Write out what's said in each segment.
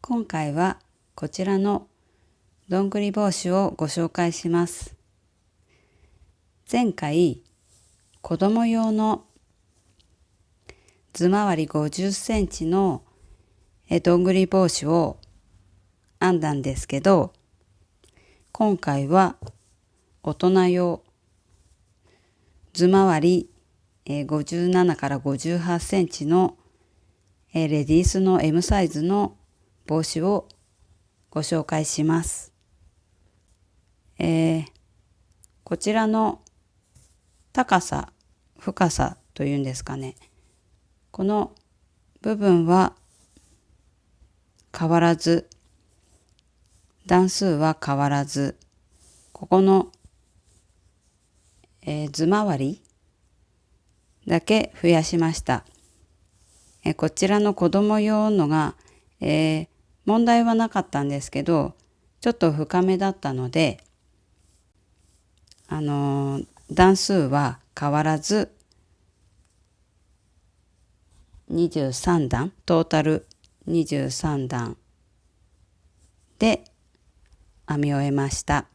今回はこちらのどんぐり帽子をご紹介します。前回子供用の頭回り50センチのどんぐり帽子を編んだんですけど、今回は大人用頭回り57から58センチのレディースの M サイズの帽子をご紹介します。こちらの高さ、深さというんですかね。この部分は変わらず、段数は変わらず、ここの、頭回りだけ増やしました。こちらの子供用のが、問題はなかったんですけど、ちょっと深めだったので、段数は変わらず23段、トータル23段で編み終えました。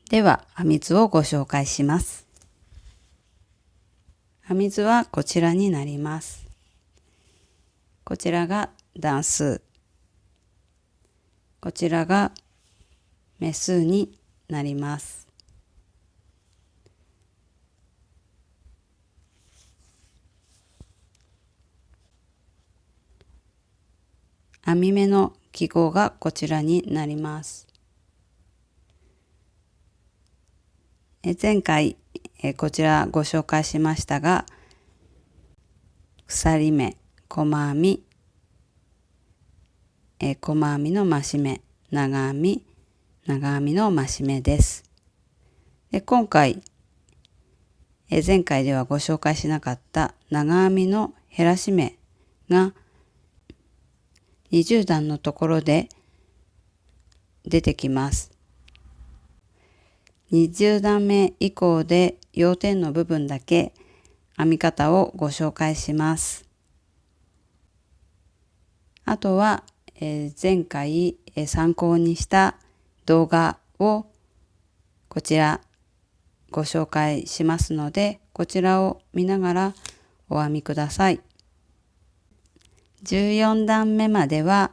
では編み図をご紹介します。編み図はこちらになります。こちらが段数、こちらが目数になります。編み目の記号がこちらになります。前回こちらご紹介しましたが、鎖目、細編み、細編みの増し目、長編み、長編みの増し目です。で今回、前回ではご紹介しなかった長編みの減らし目が20段のところで出てきます。20段目以降で要点の部分だけ編み方をご紹介します。あとは、前回参考にした動画をこちらご紹介しますので、こちらを見ながらお編みください。14段目までは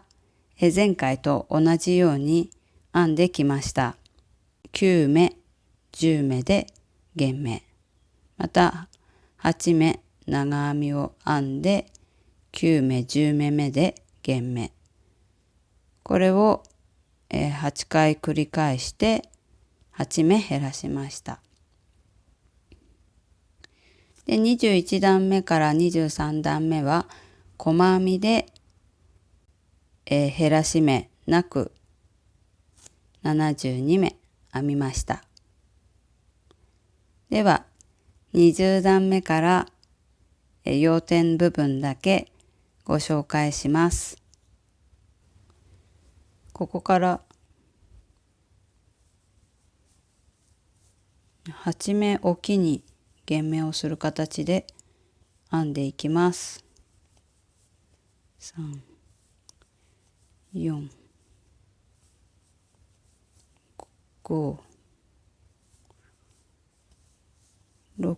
前回と同じように編んできました。9目、10目で減目。また8目長編みを編んで9目、10目目で減目。これを8回繰り返して8目減らしました。で21段目から23段目は細編みで、減らし目なく72目編みました。では20段目から要点部分だけご紹介します。ここから8目おきに減目をする形で編んでいきます。3、4、5、6、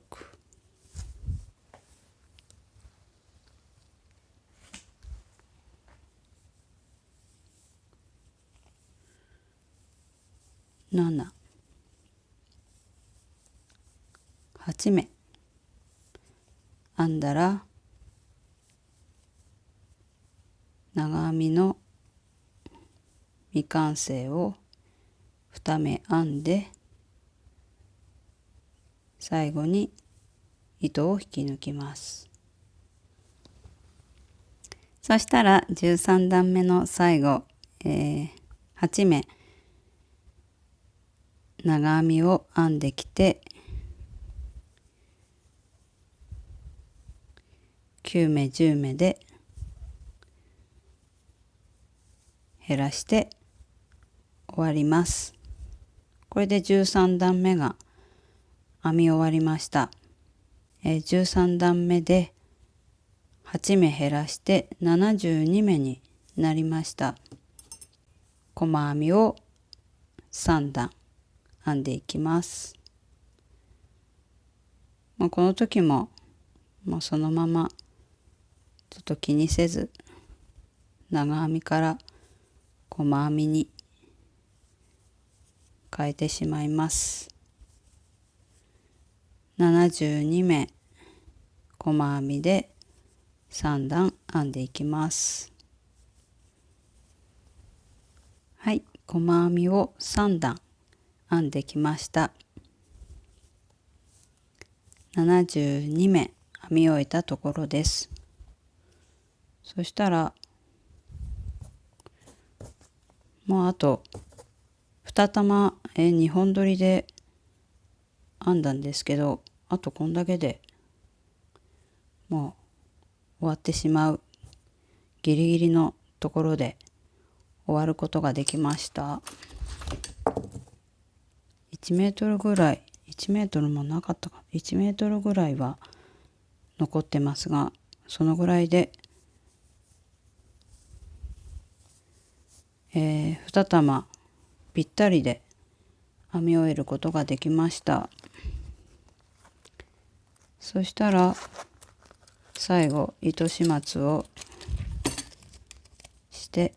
7、8目編んだら長編みの未完成を2目編んで最後に糸を引き抜きます。そしたら13段目の最後、8目長編みを編んできて9目10目で減らして終わります。これで13段目が編み終わりました。13段目で8目減らして72目になりました。細編みを3段編んでいきます。この時も、そのままちょっと気にせず長編みから細編みに変えてしまいます。72目細編みで3段編んでいきます。はい、細編みを3段編んできました。72目編み終えたところです。そしたらもうあと2玉2本取りで編んだんですけど、あとこんだけでもう終わってしまうギリギリのところで終わることができました。1メートルぐらい、1メートルもなかったか、1メートルぐらいは残ってますが、そのぐらいで、2玉ぴったりで編み終えることができました。そしたら最後糸始末をして、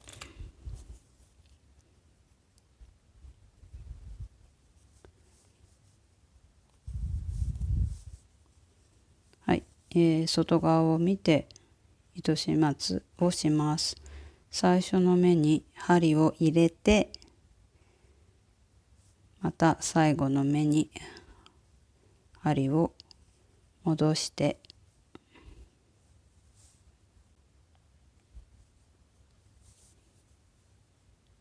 はい、外側を見て糸始末をします。最初の目に針を入れて、また最後の目に針を戻して、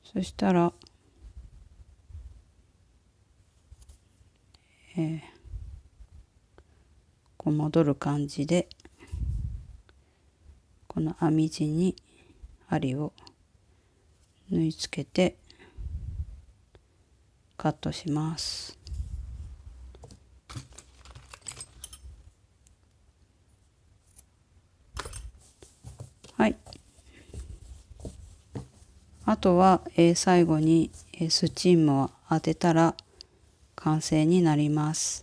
そしたら、こう戻る感じでこの編み地に針を縫い付けてカットします。はい。あとは、最後に、スチームを当てたら完成になります。